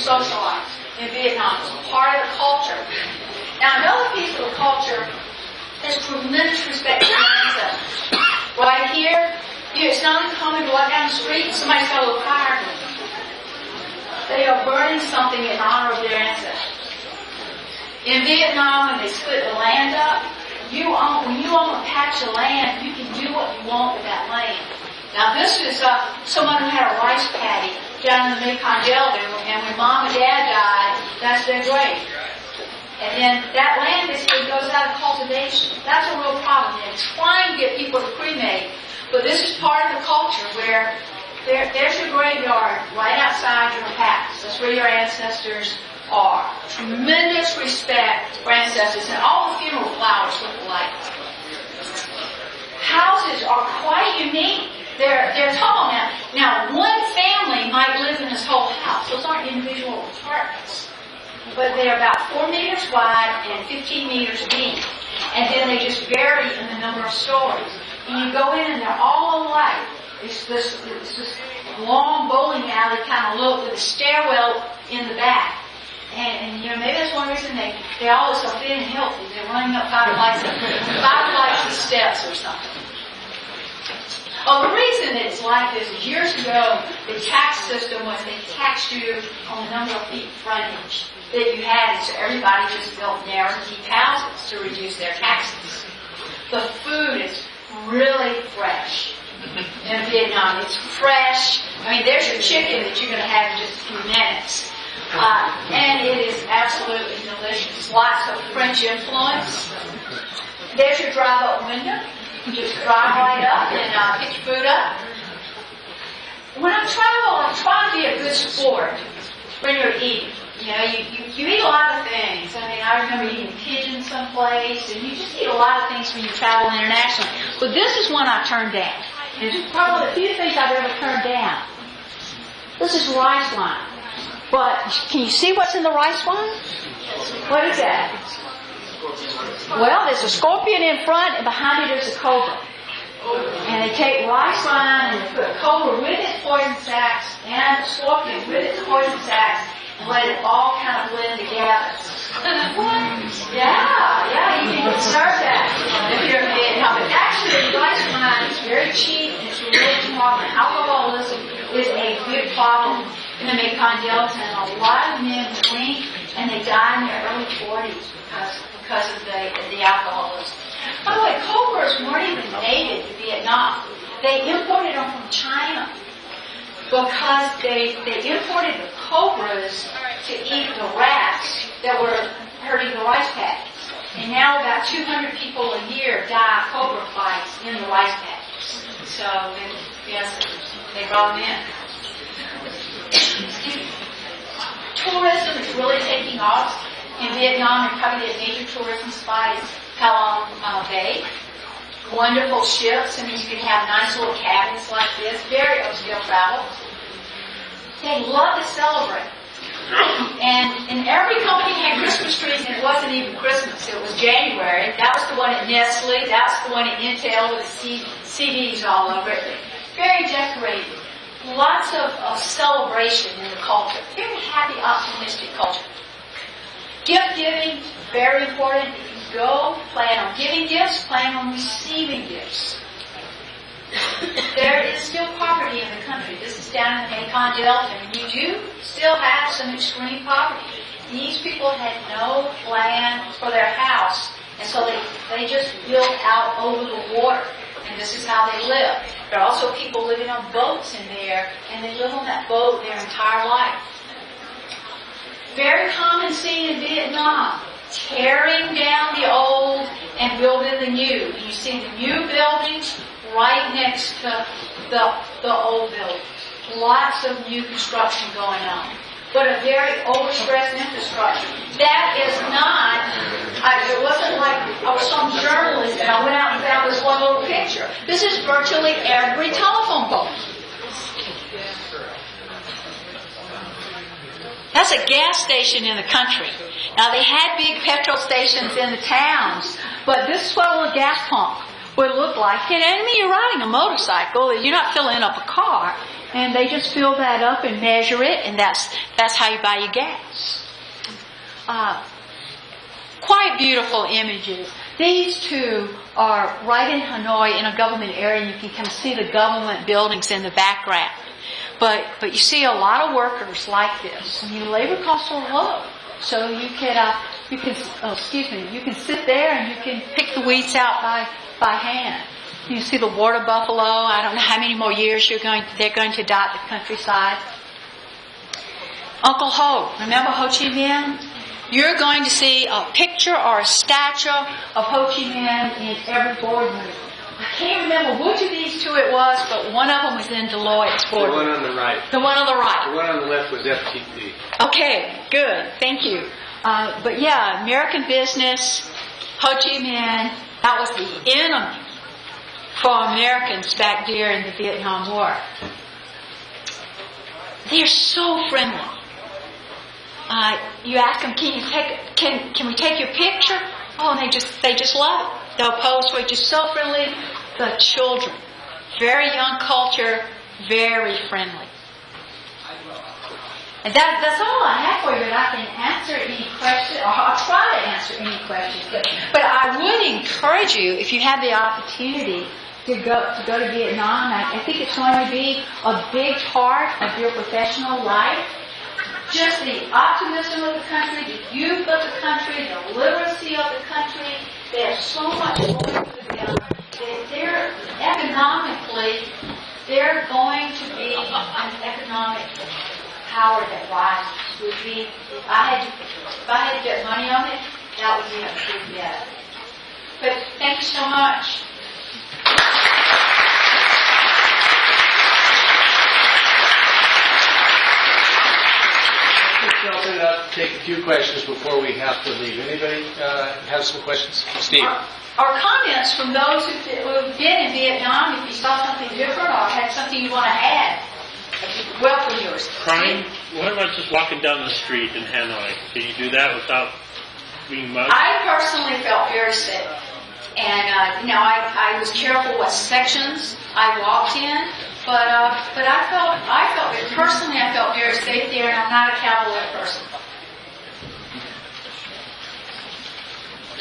socialize in Vietnam. It's part of the culture. Now, another piece of the culture is tremendous respect for your ancestors. Right here, it's not uncommon to walk down the street and somebody's got a little fire going. They are burning something in honor of their ancestors. In Vietnam, when they split the land up, when you own a patch of land, you can do what you want with that land. Now, this is someone who had a rice paddy down in the Mekong Delta, and when Mom and Dad died, that's their grave. And then that land basically goes out of cultivation. That's a real problem. They're trying to get people to cremate, but this is part of the culture where there's your graveyard right outside your house. That's where your ancestors are. Tremendous respect for ancestors, and all the funeral flowers look alike. Houses are quite unique. They're tall now. Now, one family might live in this whole house. Those aren't individual apartments. But they're about 4 meters wide and 15 meters deep. And then they just vary in the number of stories. And you go in and they're all alike. It's this long bowling alley kind of look with a stairwell in the back. And maybe that's one reason they all look so fit and healthy. They're running up 5 flights of steps or something. Oh, the reason it's like this is years ago, the tax system was they taxed you on the number of feet frontage that you had, and so everybody just built narrow, deep houses to reduce their taxes. The food is really fresh in Vietnam. It's fresh. I mean, there's your chicken that you're going to have in just a few minutes. And it is absolutely delicious. Lots of French influence. There's your drive-up window. You just drive right up and pick your food up. When I travel, I try to be a good sport when you're eating. You eat a lot of things. I mean, I remember eating pigeons someplace, and you just eat a lot of things when you travel internationally. But this is one I turned down. It's probably the few things I've ever turned down. This is rice wine. But can you see what's in the rice wine? What is that? Well, there's a scorpion in front, and behind it is a cobra. And they take rice wine and they put a cobra with its poison sacs and a scorpion with its poison sacs and let it all kind of blend together. Yeah, you can serve that if you're in Vietnam. But actually, rice wine is very cheap and it's a really problem. Alcoholism is a big problem in the Mekong Delta, and a lot of men drink and they die in their early 40s because of the alcoholism. By the way, cobras weren't even native to Vietnam. They imported them from China because they imported the cobras to eat the rats that were hurting the rice paddies. And now about 200 people a year die of cobra bites in the rice paddies. So, yes, they brought them in. Tourism is really taking off in Vietnam, and probably a major tourism spot is Halong Bay. Wonderful ships. I mean, you can have nice little cabins like this. Very upscale travel. They love to celebrate. And every company had Christmas trees, and it wasn't even Christmas. It was January. That was the one at Nestle. That's the one at Intel with the CDs all over it. Very decorated. Lots of celebration in the culture. Very happy, optimistic culture. Gift giving, very important. If you go, plan on giving gifts, plan on receiving gifts. There is still poverty in the country. This is down in the Mekong Delta, and you do still have some extreme poverty. These people had no plan for their house, and so they just built out over the water, and this is how they live. There are also people living on boats in there, and they live on that boat their entire life. Very common scene in Vietnam, tearing down the old and building the new. And you see the new buildings right next to the old buildings. Lots of new construction going on. But a very overstressed infrastructure. That is not, it wasn't like I was some journalist and I went out and found this one little picture. This is virtually every telephone pole. That's a gas station in the country. Now, they had big petrol stations in the towns, but this is what a little gas pump would look like. And I mean, you're riding a motorcycle, you're not filling up a car, and they just fill that up and measure it, and that's how you buy your gas. Quite beautiful images. These two are right in Hanoi in a government area, and you can kind of see the government buildings in the background. But you see a lot of workers like this. I mean, labor costs are low, so you can sit there and you can pick the weeds out by hand. You see the water buffalo. I don't know how many more years they're going to dot the countryside. Uncle Ho, remember Ho Chi Minh? You're going to see a picture or a statue of Ho Chi Minh in every boardroom. I can't remember which of these two it was, but one of them was in Deloitte's boardroom. The one on the right. The one on the right. The one on the left was FTP. Okay, good. Thank you. But yeah, American business, Ho Chi Minh, that was the enemy for Americans back during the Vietnam War. They're so friendly. You ask them, can we take your picture? Oh, and they just love it. They'll pose for you, just so friendly. The children, very young culture, very friendly. And that's all I have for you. But I can answer any questions, or I'll try to answer any questions. But I would encourage you, if you have the opportunity to go to Vietnam, I think it's going to be a big part of your professional life. Just the optimism of the country, the youth of the country, the literacy of the country. There's so much more to them. They're economically, they're going to be an economic power that rises. Would be if I had to get money on it, that would be a big yes. But thank you so much. Let's open it up, take a few questions before we have to leave. Anybody have some questions? Steve? Or comments from those who've been in Vietnam, if you saw something different or had something you want to add. Welcome yours. Crime? What about just walking down the street in Hanoi? Can you do that without being mugged? I personally felt very safe. And, I was careful what sections I walked in. But I felt personally I felt very safe there, and I'm not a cowboy person.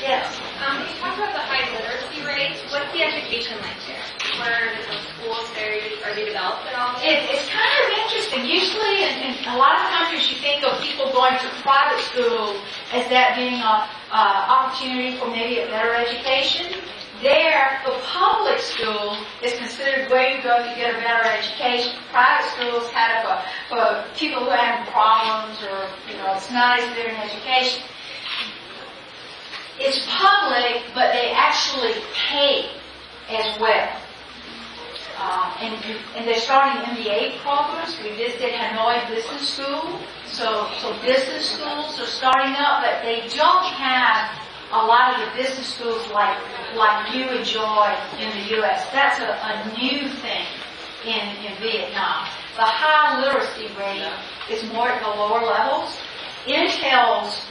Yes. You talked about the high literacy rate. What's the education like there? Where the schools are they developed at all? It's kind of interesting. Usually in a lot of countries you think of people going to private school as that being an opportunity for maybe a better education. There, the public school is considered where you go to get a better education. Private school is kind of for people who are having problems or, it's not as good an education. It's public, but they actually pay as well. And they're starting MBA programs. We visited Hanoi Business School. So business schools are starting up, but they don't have a lot of the business schools like you enjoy in the U.S. That's a new thing in Vietnam. The high literacy rate is more at the lower levels. Intel's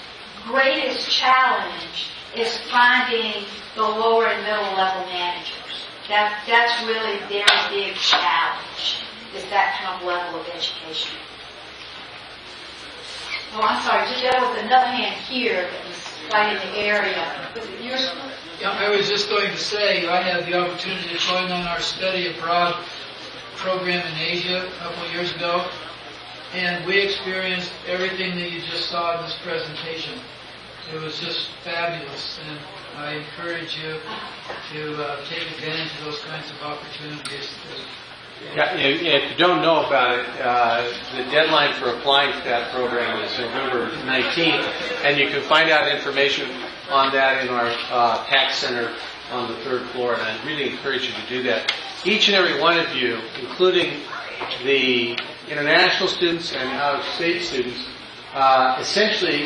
greatest challenge is finding the lower and middle level managers. That's really their big challenge, is that kind of level of education. Oh, I'm sorry, there was another hand here that was right in the area. Was it your school? Yeah, I was just going to say, I had the opportunity to join on our study abroad program in Asia a couple of years ago, and we experienced everything that you just saw in this presentation. It was just fabulous, and I encourage you to take advantage of those kinds of opportunities. Yeah, if you don't know about it, the deadline for applying to that program is November 19th, and you can find out information on that in our tax center on the third floor, and I really encourage you to do that. Each and every one of you, including the international students and out-of-state students, essentially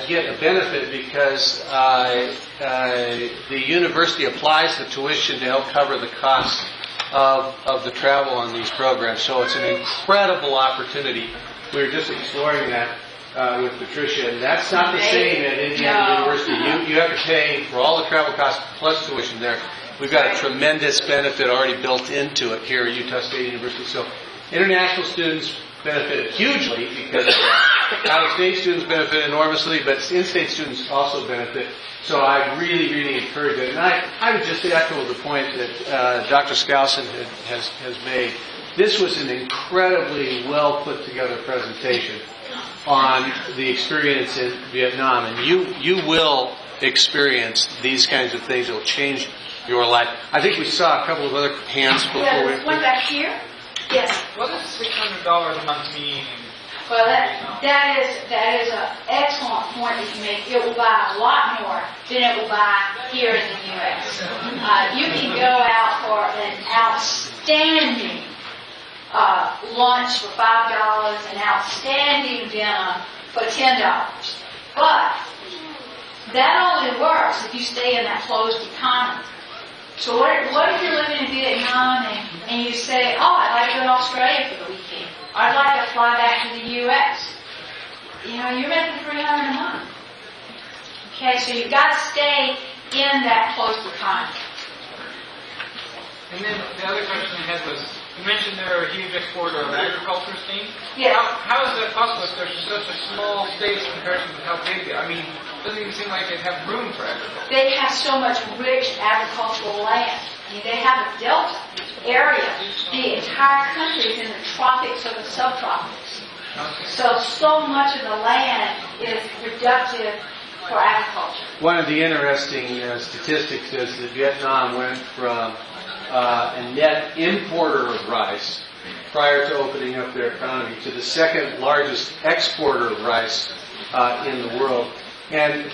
get a benefit because the university applies the tuition to help cover the costs of the travel on these programs. So it's an incredible opportunity. We were just exploring that with Patricia, and that's not the same at Indiana University. You have to pay for all the travel costs plus tuition there. We've got a tremendous benefit already built into it here at Utah State University. So international students benefit hugely because of that. Out-of-state students benefit enormously, but in-state students also benefit. So I really, really encourage it. And I would just echo the point that Dr. Skousen has made. This was an incredibly well put together presentation on the experience in Vietnam, and you will experience these kinds of things. It will change your life. I think we saw a couple of other hands before Yeah, one back here. Yes. What does $600 a month mean? Well, that is an excellent point that you make. It will buy a lot more than it will buy here in the U.S. You can go out for an outstanding lunch for $5, an outstanding dinner for $10. But that only works if you stay in that closed economy. So what if you're living in Vietnam and you say, oh, I'd like to go to Australia for the weekend. I'd like to fly back to the U.S. You know, you're making $300 a month. Okay, so you've got to stay in that closed economy. And then the other question I had was, you mentioned they're a huge exporter of agriculture things. Yes. How is that possible if they're such a small state compared to how big they are? I mean, it doesn't even seem like they'd have room for agriculture. They have so much rich agricultural land. I mean, they have a delta area. The entire country is in the tropics or the subtropics. So much of the land is productive for agriculture. One of the interesting statistics is that Vietnam went from a net importer of rice prior to opening up their economy to the second largest exporter of rice in the world. And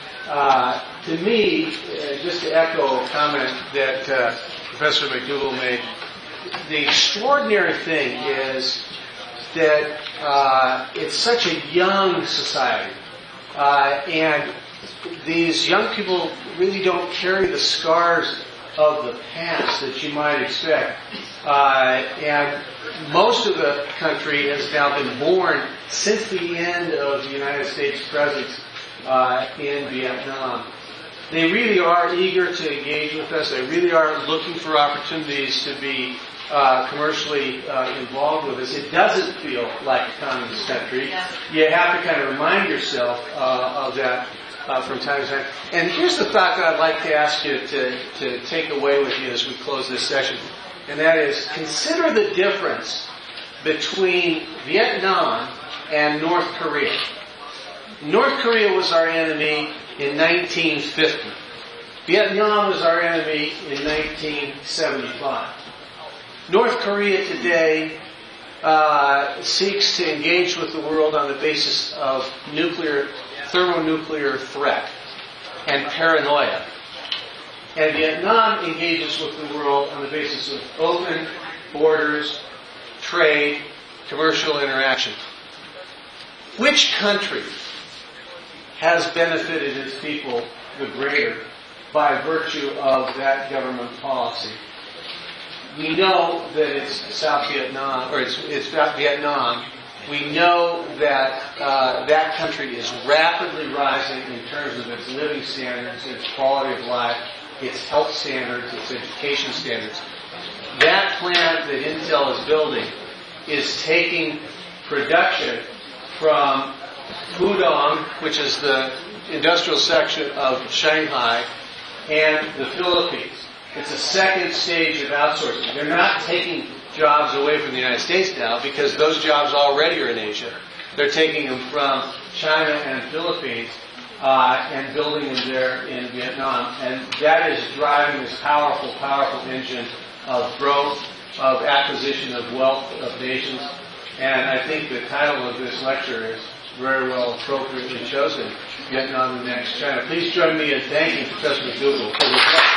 to me, just to echo a comment that Professor McDougall made, the extraordinary thing is that it's such a young society. And these young people really don't carry the scars of the past that you might expect. And most of the country has now been born since the end of the United States presence in Vietnam. They really are eager to engage with us. They really are looking for opportunities to be commercially involved with us. It doesn't feel like a communist country. You have to kind of remind yourself of that from time to time. And here's the thought that I'd like to ask you to take away with you as we close this session, and that is, consider the difference between Vietnam and North Korea. North Korea was our enemy in 1950. Vietnam was our enemy in 1975. North Korea today seeks to engage with the world on the basis of thermonuclear threat and paranoia. And Vietnam engages with the world on the basis of open borders, trade, commercial interaction. Which country has benefited its people the greater by virtue of that government policy? We know that it's South Vietnam, or it's Vietnam. We know that that country is rapidly rising in terms of its living standards, its quality of life, its health standards, its education standards. That plant that Intel is building is taking production from Pudong, which is the industrial section of Shanghai, and the Philippines. It's a second stage of outsourcing. They're not taking jobs away from the United States now because those jobs already are in Asia. They're taking them from China and Philippines and building them there in Vietnam. And that is driving this powerful, powerful engine of growth, of acquisition of wealth of nations. And I think the title of this lecture is very well appropriately chosen, Vietnam the Next China. Please join me in thanking Professor McDougall for this lecture.